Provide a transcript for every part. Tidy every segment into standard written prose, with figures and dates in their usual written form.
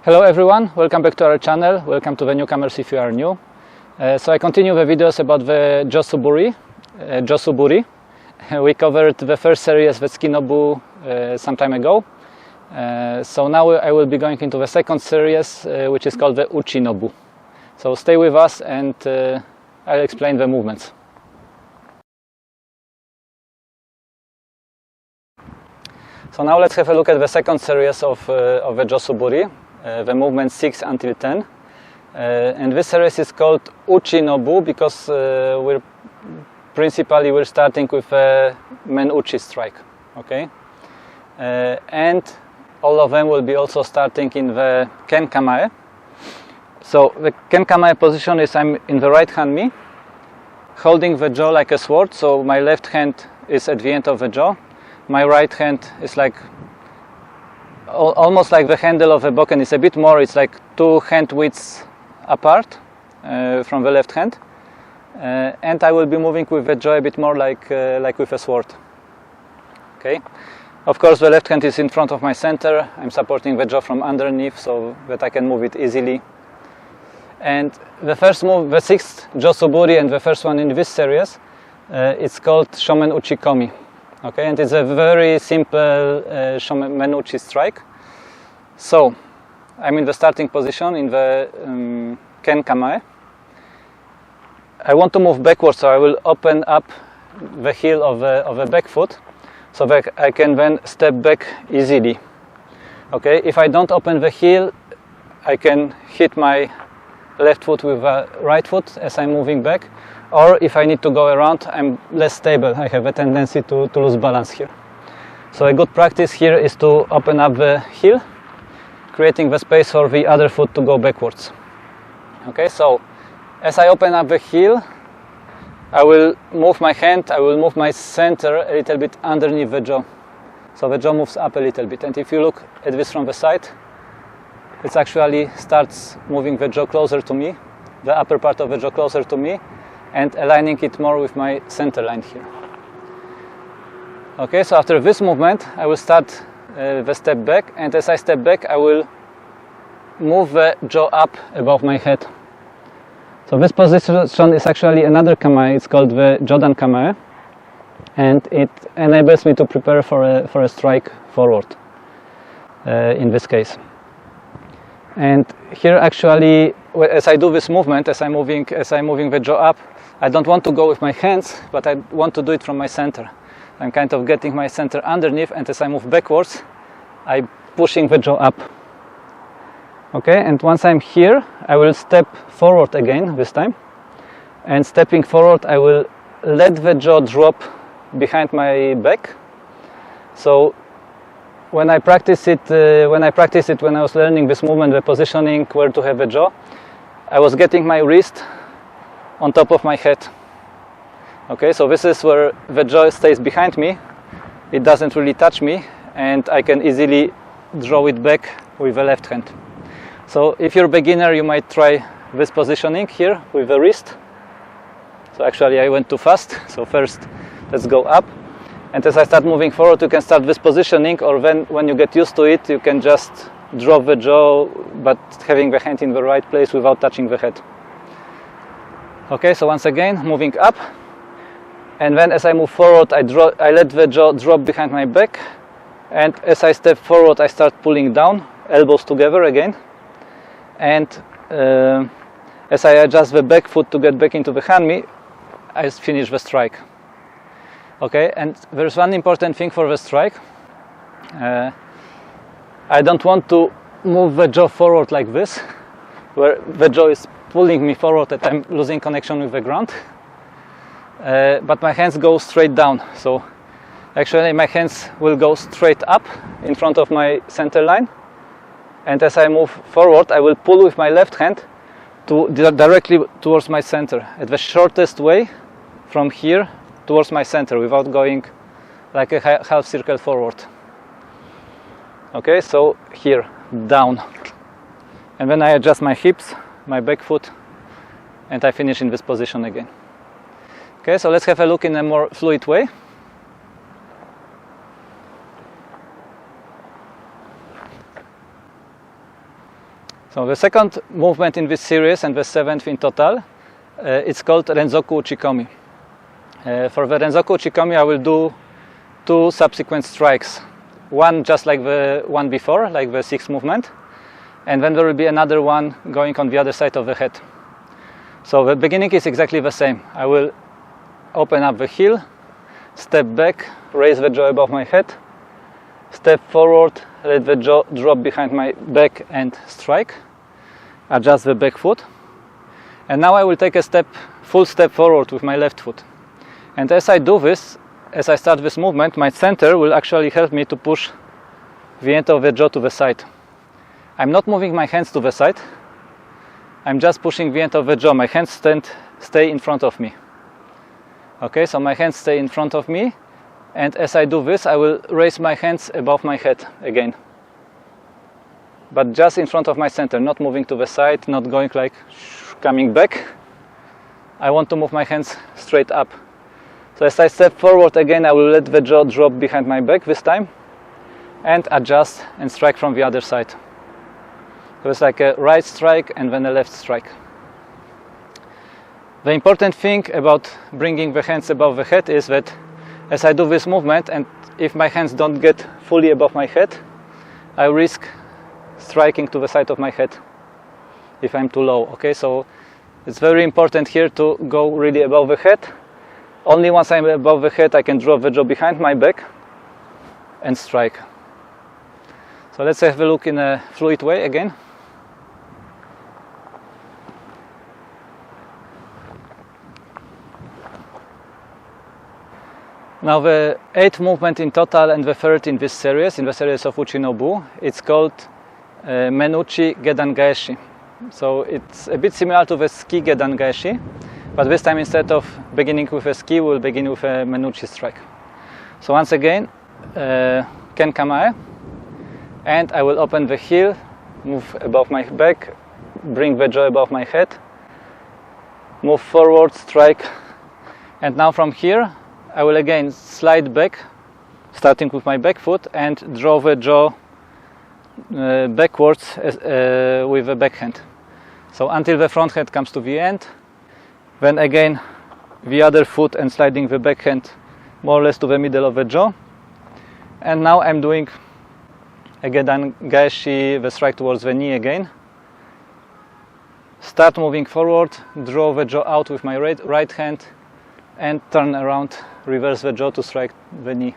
Hello everyone, welcome back to our channel, welcome to the newcomers if you are new. So I continue the videos about the Suburi. We covered the first series, the Tsukinobu, some time ago. So now I will be going into the second series, which is called the Uchi Nobu. So stay with us and I'll explain the movements. So now let's have a look at the second series of the Suburi. The movement 6 until 10, and this series is called Uchi Nobu because we're starting with a Menuchi strike, okay? And all of them will be also starting in the Ken Kamae. So the Ken Kamae position is I'm in the right hand me, holding the jaw like a sword, so my left hand is at the end of the jaw, my right hand is like almost like the handle of a bokken. Is a bit more, it's like two hand widths apart from the left hand, and I will be moving with the jaw a bit more like with a sword. Okay, of course the left hand is in front of my center. I'm supporting the jaw from underneath so that I can move it easily. And the first move, the sixth Suburi, and the first one in this series, it's called Shomen Uchikomi. Okay, and it's a very simple Menuchi strike. So I'm in the starting position in the Ken Kamae. I want to move backwards, so I will open up the heel of the back foot so that I can then step back easily. Okay, if I don't open the heel, I can hit my left foot with the right foot as I'm moving back. Or if I need to go around, I'm less stable. I have a tendency to lose balance here. So a good practice here is to open up the heel, creating the space for the other foot to go backwards. Okay, so as I open up the heel, I will move my hand, I will move my center a little bit underneath the jaw. So the jaw moves up a little bit. And if you look at this from the side, it actually starts moving the jaw closer to me, the upper part of the jaw closer to me, and aligning it more with my center line here. Okay, so after this movement, I will start the step back, and as I step back, I will move the jaw up above my head. So this position is actually another kamae. It's called the Gedan Kamae, and it enables me to prepare for a strike forward. In this case, and here actually, as I do this movement, as I'm moving the jaw up, I don't want to go with my hands, but I want to do it from my center. I'm kind of getting my center underneath, and as I move backwards, I'm pushing the jaw up. Okay, and once I'm here, I will step forward again this time. And stepping forward, I will let the jaw drop behind my back. So when I practiced it when I was learning this movement, the positioning where to have the jaw, I was getting my wrist on top of my head. Okay, so this is where the jaw stays behind me. It doesn't really touch me, and I can easily draw it back with the left hand. So if you're a beginner, you might try this positioning here with the wrist. So actually I went too fast, so first let's go up. And as I start moving forward, you can start this positioning, or then when you get used to it, you can just drop the jaw, but having the hand in the right place without touching the head. Okay, so once again, moving up, and then as I move forward, I let the jaw drop behind my back, and as I step forward, I start pulling down, elbows together again, and as I adjust the back foot to get back into the hanmi, I finish the strike. Okay, and there's one important thing for the strike. I don't want to move the jaw forward like this, where the jaw is pulling me forward and I'm losing connection with the ground. But my hands go straight down. So actually my hands will go straight up in front of my center line. And as I move forward, I will pull with my left hand directly towards my center, at the shortest way from here towards my center, without going like a half circle forward. Okay, so here, down. And then I adjust my hips, my back foot, and I finish in this position again. Okay, so let's have a look in a more fluid way. So the second movement in this series, and the 7th in total, it's called Renzoku Uchikomi. For the Renzoku Uchikomi, I will do 2 subsequent strikes. One just like the one before, like the 6th movement, and then there will be another one going on the other side of the head. So the beginning is exactly the same. I will open up the heel, step back, raise the jaw above my head, step forward, let the jaw drop behind my back and strike, adjust the back foot, and now I will take a full step forward with my left foot. And as I do this, as I start this movement, my center will actually help me to push the end of the jaw to the side. I'm not moving my hands to the side, I'm just pushing the end of the jaw. My hands stay in front of me. Okay, so my hands stay in front of me, and as I do this, I will raise my hands above my head again. But just in front of my center, not moving to the side, not going like coming back. I want to move my hands straight up. So as I step forward again, I will let the jaw drop behind my back this time and adjust and strike from the other side. So it's like a right strike and then a left strike. The important thing about bringing the hands above the head is that as I do this movement, and if my hands don't get fully above my head, I risk striking to the side of my head if I'm too low. Okay, so it's very important here to go really above the head. Only once I'm above the head I can drop the jaw behind my back and strike. So let's have a look in a fluid way again. Now the 8th movement in total and the 3rd in this series, in the series of Uchi no Bu, it's called Menuchi Gedan Gaeshi. So it's a bit similar to the ski Gedan Gaeshi, but this time instead of beginning with a ski, we'll begin with a Menuchi strike. So once again, Ken Kamae, and I will open the heel, move above my back, bring the jaw above my head, move forward, strike, and now from here I will again slide back, starting with my back foot, and draw the jaw backwards with the backhand. So until the front hand comes to the end, then again the other foot and sliding the backhand more or less to the middle of the jaw. And now I'm doing a Gedan Gaeshi, the strike towards the knee again. Start moving forward, draw the jaw out with my right hand, and turn around, reverse the jaw to strike the knee.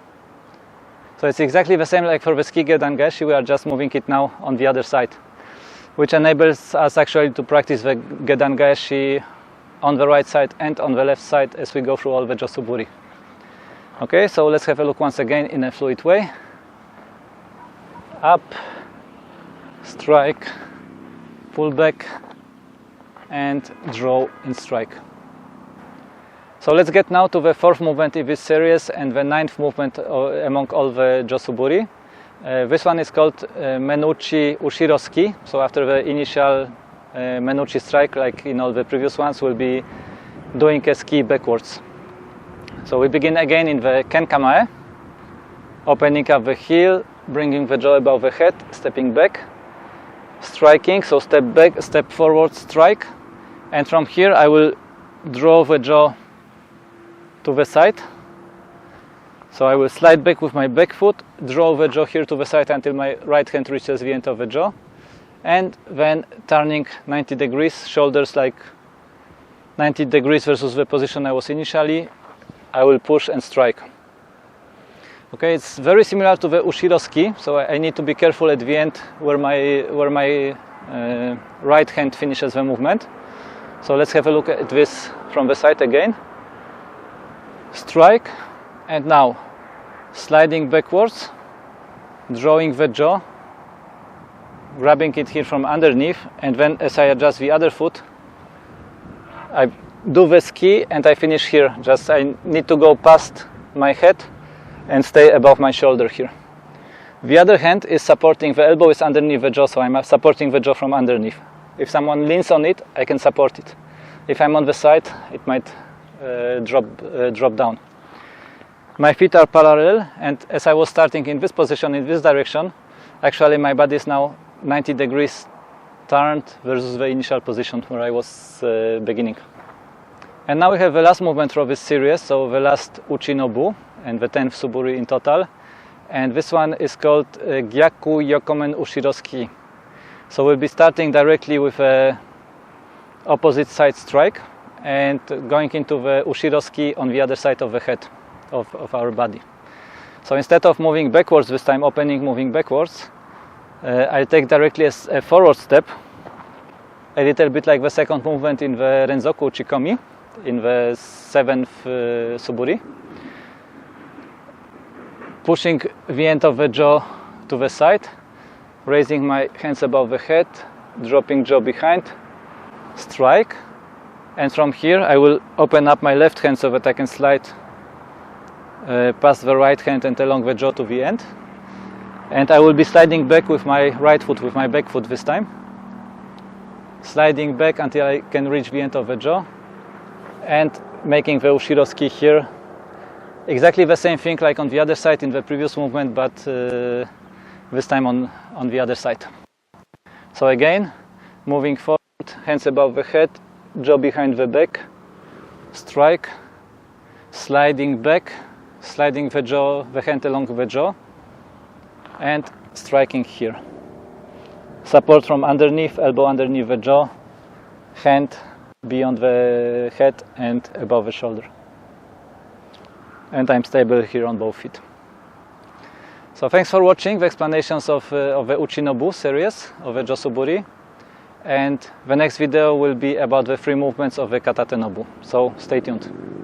So it's exactly the same like for the ski Gedan Gaeshi, we are just moving it now on the other side, which enables us actually to practice the Gedan Gaeshi on the right side and on the left side as we go through all the Suburi. Okay, so let's have a look once again in a fluid way. Up, strike, pull back, and draw and strike. So let's get now to the 4th movement in this series and the 9th movement among all the Suburi. This one is called Menuchi Ushiro Tsuki. So after the initial Menuchi strike, like in all the previous ones, we'll be doing a ski backwards. So we begin again in the Ken Kamae, opening up the heel, bringing the jaw above the head, stepping back, striking, so step back, step forward, strike, and from here I will draw the jaw to the side. So I will slide back with my back foot, draw the jaw here to the side until my right hand reaches the end of the jaw, and then turning 90 degrees, shoulders like 90 degrees versus the position I was initially, I will push and strike. Okay, it's very similar to the Ushiro Tsuki, so I need to be careful at the end where my right hand finishes the movement. So let's have a look at this from the side again. Strike, and now sliding backwards, drawing the jaw, grabbing it here from underneath, and then as I adjust the other foot, I do the ski and I finish here. Just I need to go past my head and stay above my shoulder here. The other hand is supporting, the elbow is underneath the jaw, so I'm supporting the jaw from underneath. If someone leans on it, I can support it. If I'm on the side, it might drop down. My feet are parallel, and as I was starting in this position, in this direction, actually my body is now 90 degrees turned versus the initial position where I was beginning. And now we have the last movement of this series, so the last Uchi no Bu and the 10th Suburi in total. And this one is called Gyaku Yokomen Ushiro Tsuki. So we'll be starting directly with a opposite side strike and going into the Ushiro Tsuki on the other side of the head of our body. So instead of moving backwards this time, opening, moving backwards, I'll take directly a forward step, a little bit like the second movement in the Renzoku Uchikomi, in the 7th Suburi. Pushing the end of the jaw to the side, raising my hands above the head, dropping jaw behind, strike, and from here I will open up my left hand so that I can slide past the right hand and along the jaw to the end. And I will be sliding back with my right foot, with my back foot this time. Sliding back until I can reach the end of the jaw and making the Ushiro Tsuki here. Exactly the same thing like on the other side in the previous movement, but this time on the other side. So again, moving forward, hands above the head, jaw behind the back, strike, sliding back, sliding the jaw, the hand along the jaw, and striking here. Support from underneath, elbow underneath the jaw, hand beyond the head and above the shoulder. And I'm stable here on both feet. So thanks for watching the explanations of the Uchi no Bu series of the Suburi. And the next video will be about the 3 movements of the Katate no Bu. So stay tuned.